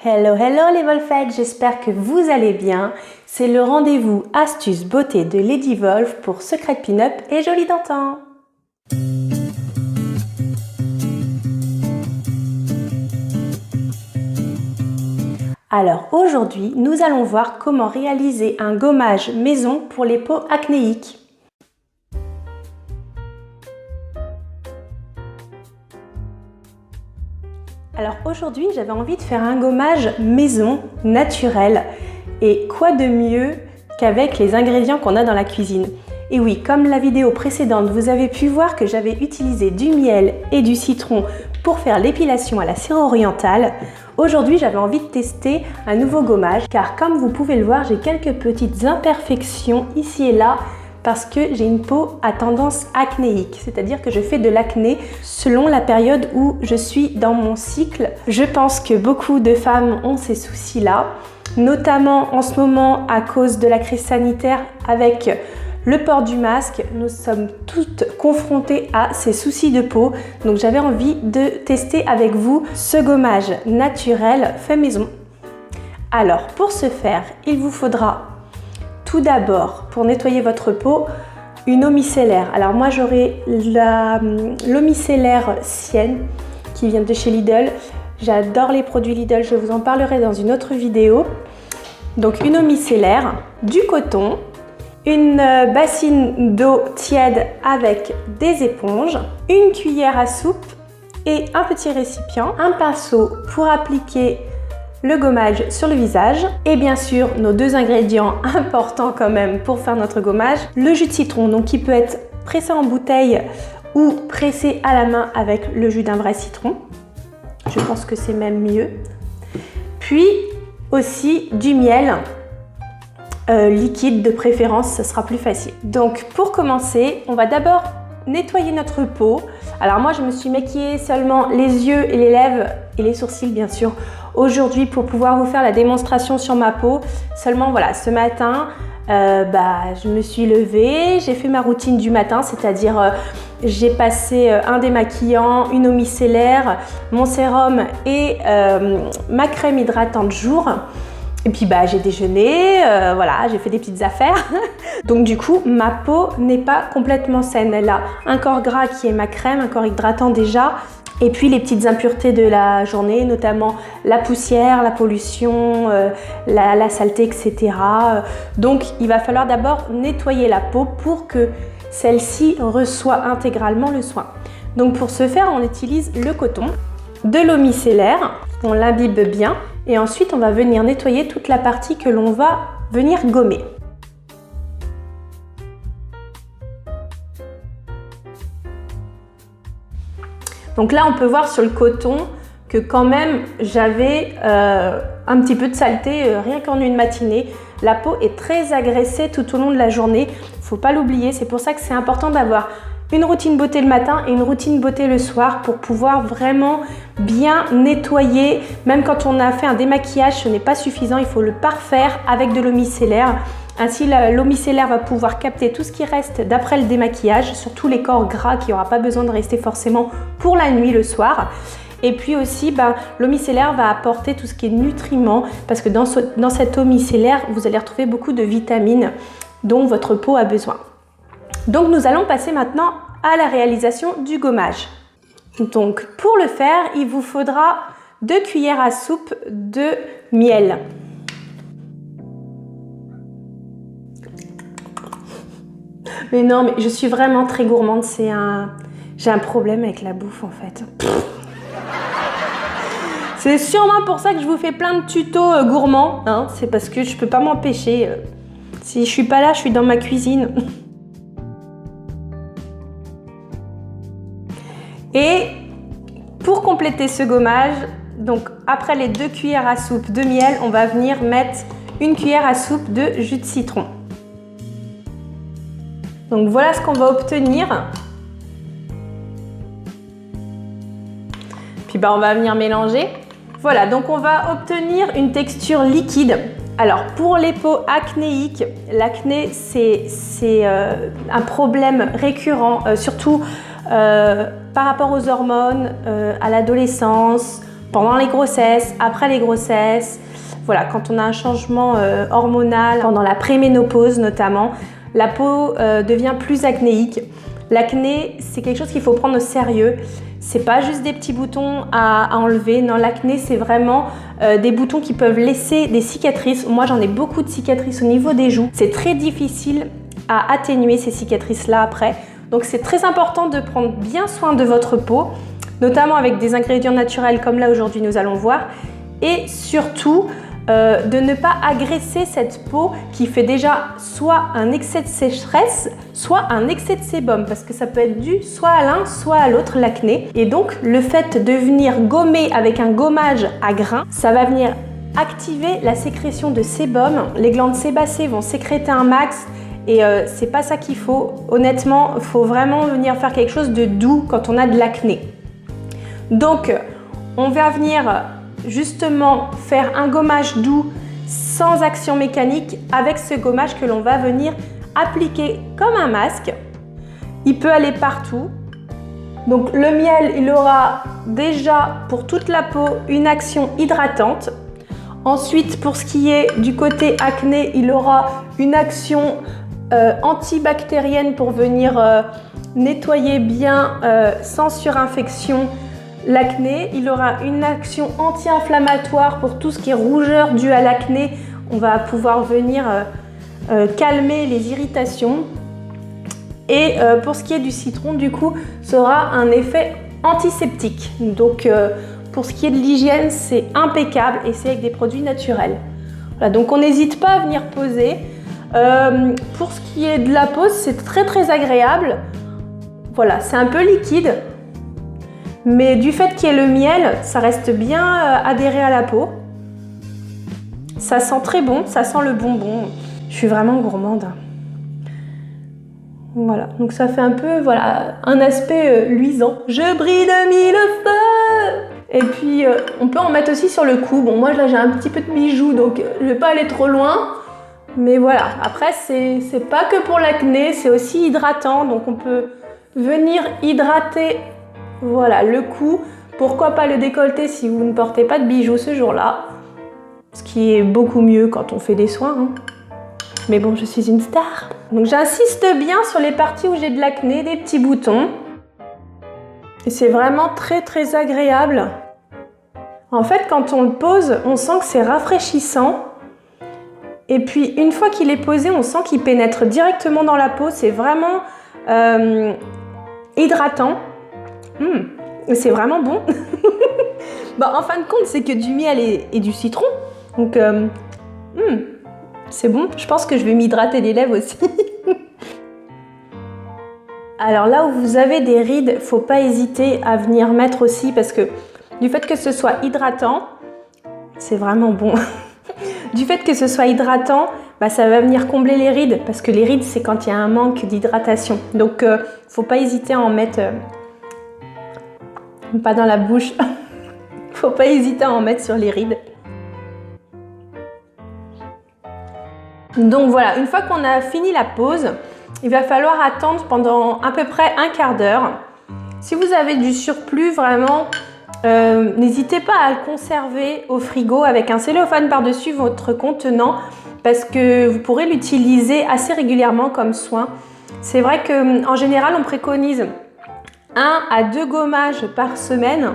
Hello, hello les Wolfettes, j'espère que vous allez bien. C'est le rendez-vous astuce beauté de Lady Wolf pour secret pin-up et joli d'antan. Alors aujourd'hui, nous allons voir comment réaliser un gommage maison pour les peaux acnéiques. Alors aujourd'hui, j'avais envie de faire un gommage maison, naturel. Et quoi de mieux qu'avec les ingrédients qu'on a dans la cuisine? Et oui, comme la vidéo précédente, vous avez pu voir que j'avais utilisé du miel et du citron pour faire l'épilation à la cire orientale. Aujourd'hui, j'avais envie de tester un nouveau gommage, car comme vous pouvez le voir, j'ai quelques petites imperfections ici et là, parce que j'ai une peau à tendance acnéique, c'est-à-dire que je fais de l'acné selon la période où je suis dans mon cycle. Je pense que beaucoup de femmes ont ces soucis-là, notamment en ce moment à cause de la crise sanitaire avec le port du masque. Nous sommes toutes confrontées à ces soucis de peau, donc j'avais envie de tester avec vous ce gommage naturel fait maison. Alors pour ce faire, il vous faudra tout d'abord, pour nettoyer votre peau, une eau micellaire. Alors moi j'aurai l'eau micellaire Sienne qui vient de chez Lidl. J'adore les produits Lidl, je vous en parlerai dans une autre vidéo. Donc une eau micellaire, du coton, une bassine d'eau tiède avec des éponges, une cuillère à soupe et un petit récipient, un pinceau pour appliquer le gommage sur le visage et bien sûr nos deux ingrédients importants quand même pour faire notre gommage, le jus de citron, donc qui peut être pressé en bouteille ou pressé à la main avec le jus d'un vrai citron. Je pense que c'est même mieux. Puis aussi du miel liquide de préférence, ça sera plus facile. Donc pour commencer, on va d'abord nettoyer notre peau. Alors moi je me suis maquillée seulement les yeux et les lèvres et les sourcils bien sûr aujourd'hui pour pouvoir vous faire la démonstration sur ma peau. Seulement voilà, ce matin je me suis levée, j'ai fait ma routine du matin, c'est-à-dire j'ai passé un démaquillant, une eau micellaire, mon sérum et ma crème hydratante jour. Et puis j'ai déjeuné, voilà, j'ai fait des petites affaires. Donc du coup, ma peau n'est pas complètement saine. Elle a un corps gras qui est ma crème, un corps hydratant déjà. Et puis les petites impuretés de la journée, notamment la poussière, la pollution, la saleté, etc. Donc il va falloir d'abord nettoyer la peau pour que celle-ci reçoive intégralement le soin. Donc pour ce faire, on utilise le coton, de l'eau micellaire, on l'imbibe bien. Et ensuite, on va venir nettoyer toute la partie que l'on va venir gommer. Donc là, on peut voir sur le coton que quand même, j'avais un petit peu de saleté rien qu'en une matinée. La peau est très agressée tout au long de la journée. Il ne faut pas l'oublier. C'est pour ça que c'est important d'avoir une routine beauté le matin et une routine beauté le soir pour pouvoir vraiment bien nettoyer. Même quand on a fait un démaquillage, ce n'est pas suffisant, il faut le parfaire avec de l'eau micellaire. Ainsi, l'eau micellaire va pouvoir capter tout ce qui reste d'après le démaquillage, surtout les corps gras qui n'aura pas besoin de rester forcément pour la nuit, le soir. Et puis aussi, l'eau micellaire va apporter tout ce qui est nutriments parce que dans cette eau micellaire, vous allez retrouver beaucoup de vitamines dont votre peau a besoin. Donc nous allons passer maintenant à la réalisation du gommage. Donc pour le faire, il vous faudra 2 cuillères à soupe de miel. Mais non, mais je suis vraiment très gourmande, j'ai un problème avec la bouffe en fait. C'est sûrement pour ça que je vous fais plein de tutos gourmands, hein. C'est parce que je peux pas m'empêcher. Si je suis pas là, je suis dans ma cuisine. Et pour compléter ce gommage, donc après les 2 cuillères à soupe de miel, on va venir mettre 1 cuillère à soupe de jus de citron. Donc voilà ce qu'on va obtenir. Puis on va venir mélanger. Voilà, donc on va obtenir une texture liquide. Alors pour les peaux acnéiques, l'acné c'est un problème récurrent, surtout par rapport aux hormones, à l'adolescence, pendant les grossesses, après les grossesses, voilà, quand on a un changement hormonal, pendant la préménopause notamment, la peau devient plus acnéique. L'acné, c'est quelque chose qu'il faut prendre au sérieux. C'est pas juste des petits boutons à enlever. Non, l'acné, c'est vraiment des boutons qui peuvent laisser des cicatrices. Moi, j'en ai beaucoup de cicatrices au niveau des joues. C'est très difficile à atténuer ces cicatrices-là après. Donc, c'est très important de prendre bien soin de votre peau, notamment avec des ingrédients naturels comme là aujourd'hui nous allons voir. Et surtout, de ne pas agresser cette peau qui fait déjà soit un excès de sécheresse, soit un excès de sébum, parce que ça peut être dû soit à l'un, soit à l'autre, l'acné. Et donc, le fait de venir gommer avec un gommage à grains, ça va venir activer la sécrétion de sébum. Les glandes sébacées vont sécréter un max et c'est pas ça qu'il faut. Honnêtement, il faut vraiment venir faire quelque chose de doux quand on a de l'acné. Donc, on va venir justement faire un gommage doux sans action mécanique avec ce gommage que l'on va venir appliquer comme un masque. Il peut aller partout. Donc le miel, il aura déjà pour toute la peau une action hydratante. Ensuite, pour ce qui est du côté acné, il aura une action antibactérienne pour venir nettoyer bien sans surinfection l'acné. Il aura une action anti-inflammatoire pour tout ce qui est rougeur due à l'acné. On va pouvoir venir calmer les irritations. Et pour ce qui est du citron, du coup, ça aura un effet antiseptique. Donc, pour ce qui est de l'hygiène, c'est impeccable et c'est avec des produits naturels. Voilà, donc on n'hésite pas à venir poser. Pour ce qui est de la pose, c'est très très agréable. Voilà, c'est un peu liquide. Mais du fait qu'il y ait le miel, ça reste bien adhéré à la peau. Ça sent très bon, ça sent le bonbon. Je suis vraiment gourmande. Voilà, donc ça fait un peu voilà, un aspect luisant. Je brille de mille feux. Et puis on peut en mettre aussi sur le cou. Bon, moi là j'ai un petit peu de bijoux, donc je vais pas aller trop loin. Mais voilà, après c'est pas que pour l'acné, c'est aussi hydratant. Donc on peut venir hydrater. Voilà, le cou, pourquoi pas le décolleté si vous ne portez pas de bijoux ce jour-là. Ce qui est beaucoup mieux quand on fait des soins. Hein. Mais bon, je suis une star. Donc j'insiste bien sur les parties où j'ai de l'acné, des petits boutons. Et c'est vraiment très très agréable. En fait, quand on le pose, on sent que c'est rafraîchissant. Et puis une fois qu'il est posé, on sent qu'il pénètre directement dans la peau. C'est vraiment hydratant. C'est vraiment bon. Bah, en fin de compte, c'est que du miel et du citron. Donc, c'est bon. Je pense que je vais m'hydrater les lèvres aussi. Alors là où vous avez des rides, faut pas hésiter à venir mettre aussi parce que du fait que ce soit hydratant, c'est vraiment bon. Du fait que ce soit hydratant, bah, ça va venir combler les rides parce que les rides, c'est quand il y a un manque d'hydratation. Donc, faut pas hésiter à en mettre. Pas dans la bouche. Faut pas hésiter à en mettre sur les rides. Donc voilà, une fois qu'on a fini la pose, il va falloir attendre pendant à peu près un quart d'heure. Si vous avez du surplus, vraiment, n'hésitez pas à le conserver au frigo avec un cellophane par-dessus votre contenant parce que vous pourrez l'utiliser assez régulièrement comme soin. C'est vrai qu'en général, on préconise 1 à 2 gommages par semaine,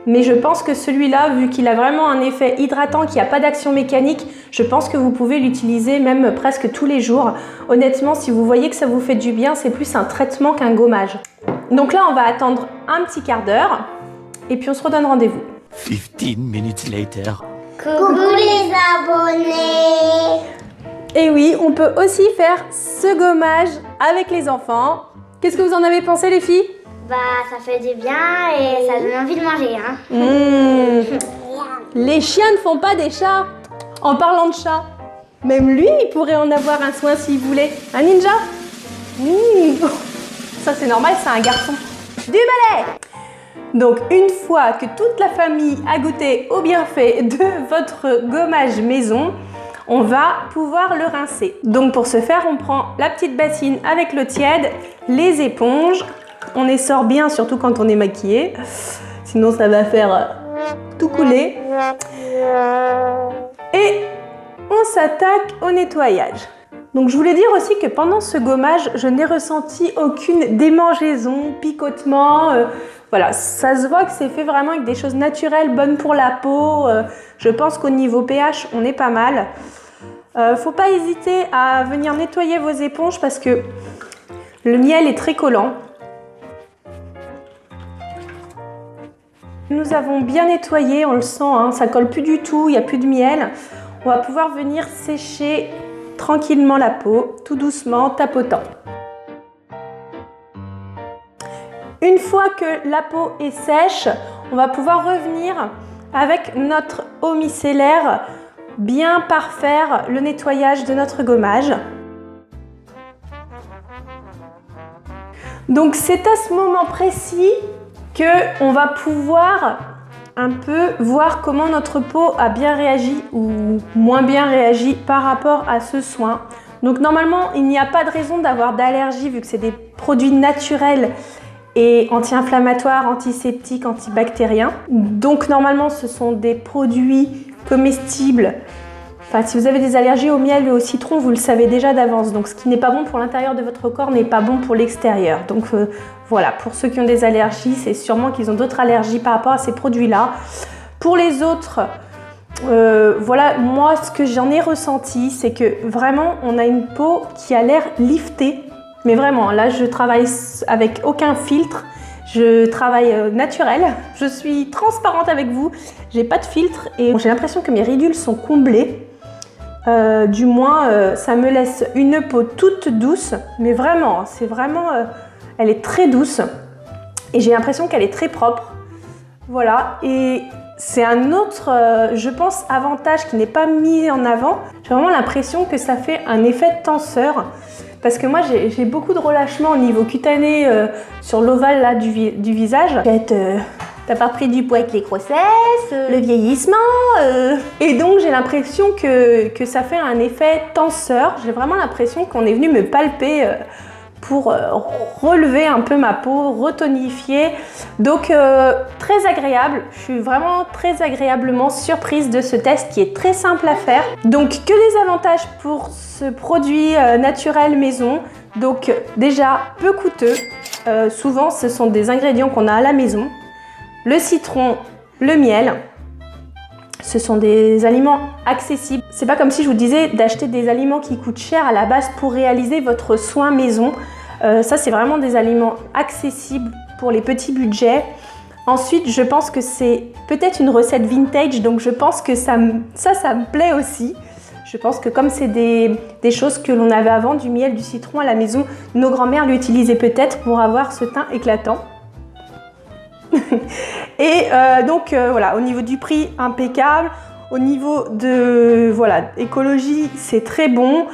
mais je pense que celui-là, vu qu'il a vraiment un effet hydratant, qu'il n'y a pas d'action mécanique, je pense que vous pouvez l'utiliser même presque tous les jours. Honnêtement, si vous voyez que ça vous fait du bien, c'est plus un traitement qu'un gommage. Donc là, on va attendre un petit quart d'heure et puis on se redonne rendez-vous. 15 minutes later. Coucou les abonnés. Et oui, on peut aussi faire ce gommage avec les enfants. Qu'est-ce que vous en avez pensé les filles ? Bah ça fait du bien et ça donne envie de manger hein. Les chiens ne font pas des chats. En parlant de chat, même lui il pourrait en avoir un soin s'il voulait. Un ninja. Ça c'est normal, c'est un garçon. Du balai. Donc une fois que toute la famille a goûté au bienfait de votre gommage maison, on va pouvoir le rincer. Donc pour ce faire, on prend la petite bassine avec l'eau tiède, les éponges. On essore bien, surtout quand on est maquillé. Sinon, ça va faire tout coulé. Et on s'attaque au nettoyage. Donc je voulais dire aussi que pendant ce gommage, je n'ai ressenti aucune démangeaison, picotement. Voilà, ça se voit que c'est fait vraiment avec des choses naturelles, bonnes pour la peau. Je pense qu'au niveau pH, on est pas mal. Faut pas hésiter à venir nettoyer vos éponges parce que le miel est très collant. Nous avons bien nettoyé, on le sent, hein, ça colle plus du tout, il n'y a plus de miel. On va pouvoir venir sécher tranquillement la peau, tout doucement, tapotant. Une fois que la peau est sèche, on va pouvoir revenir avec notre eau micellaire, bien parfaire le nettoyage de notre gommage. Donc c'est à ce moment précis qu'on va pouvoir un peu voir comment notre peau a bien réagi ou moins bien réagi par rapport à ce soin. Donc normalement, il n'y a pas de raison d'avoir d'allergie vu que c'est des produits naturels et anti-inflammatoires, antiseptiques, antibactériens. Donc normalement, ce sont des produits comestibles. Enfin, si vous avez des allergies au miel et au citron, vous le savez déjà d'avance. Donc ce qui n'est pas bon pour l'intérieur de votre corps n'est pas bon pour l'extérieur. Donc voilà, pour ceux qui ont des allergies, c'est sûrement qu'ils ont d'autres allergies par rapport à ces produits-là. Pour les autres, voilà, moi ce que j'en ai ressenti, c'est que vraiment on a une peau qui a l'air liftée. Mais vraiment, là je travaille avec aucun filtre. Je travaille naturel, je suis transparente avec vous, j'ai pas de filtre et j'ai l'impression que mes ridules sont comblées. Du moins, ça me laisse une peau toute douce, mais vraiment, c'est vraiment, elle est très douce et j'ai l'impression qu'elle est très propre. Voilà, et c'est un autre, je pense, avantage qui n'est pas mis en avant. J'ai vraiment l'impression que ça fait un effet tenseur. Parce que moi, j'ai beaucoup de relâchement au niveau cutané sur l'ovale là du visage. T'as pas pris du poids avec les grossesses, le vieillissement. Et donc, j'ai l'impression que ça fait un effet tenseur. J'ai vraiment l'impression qu'on est venu me palper pour relever un peu ma peau, retonifier. Donc, très agréable. Je suis vraiment très agréablement surprise de ce test qui est très simple à faire. Donc, que des avantages pour ce produit naturel maison. Donc, déjà, peu coûteux. Souvent, ce sont des ingrédients qu'on a à la maison. Le citron, le miel. Ce sont des aliments accessibles. C'est pas comme si je vous disais d'acheter des aliments qui coûtent cher à la base pour réaliser votre soin maison. Ça, c'est vraiment des aliments accessibles pour les petits budgets. Ensuite, je pense que c'est peut-être une recette vintage, donc je pense que ça me plaît aussi. Je pense que comme c'est des choses que l'on avait avant, du miel, du citron à la maison, nos grands-mères l'utilisaient peut-être pour avoir ce teint éclatant. Et donc voilà, au niveau du prix, impeccable. Au niveau de voilà, écologie, c'est très bon.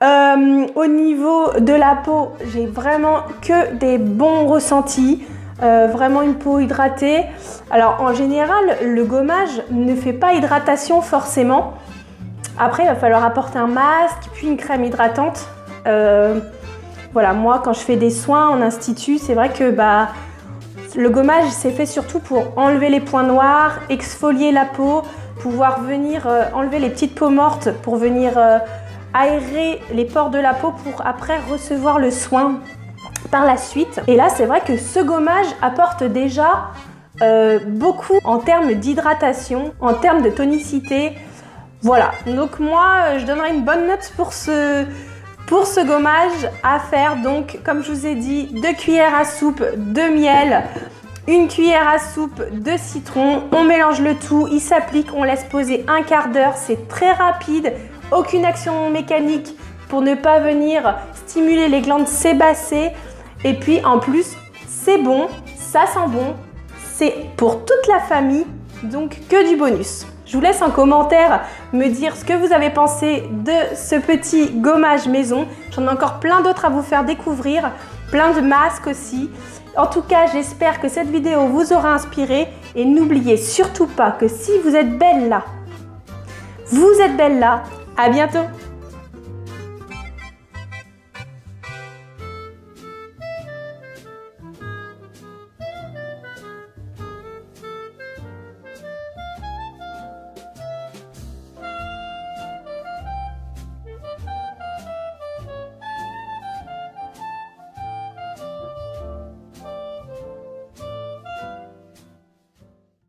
Au niveau de la peau, j'ai vraiment que des bons ressentis. Vraiment une peau hydratée. Alors en général, le gommage ne fait pas hydratation forcément. Après, il va falloir apporter un masque, puis une crème hydratante. Voilà, moi quand je fais des soins en institut, c'est vrai que le gommage, c'est fait surtout pour enlever les points noirs, exfolier la peau, pouvoir venir enlever les petites peaux mortes pour venir aérer les pores de la peau pour après recevoir le soin par la suite. Et là, c'est vrai que ce gommage apporte déjà beaucoup en termes d'hydratation, en termes de tonicité. Voilà, donc moi, je donnerais une bonne note pour ce gommage à faire. Donc, comme je vous ai dit, 2 cuillères à soupe de miel, 1 cuillère à soupe de citron. On mélange le tout, il s'applique, on laisse poser un quart d'heure. C'est très rapide, aucune action mécanique pour ne pas venir stimuler les glandes sébacées. Et puis, en plus, c'est bon, ça sent bon. C'est pour toute la famille, donc que du bonus. Je vous laisse en commentaire me dire ce que vous avez pensé de ce petit gommage maison. J'en ai encore plein d'autres à vous faire découvrir, plein de masques aussi. En tout cas, j'espère que cette vidéo vous aura inspiré et n'oubliez surtout pas que si vous êtes belle là, à bientôt!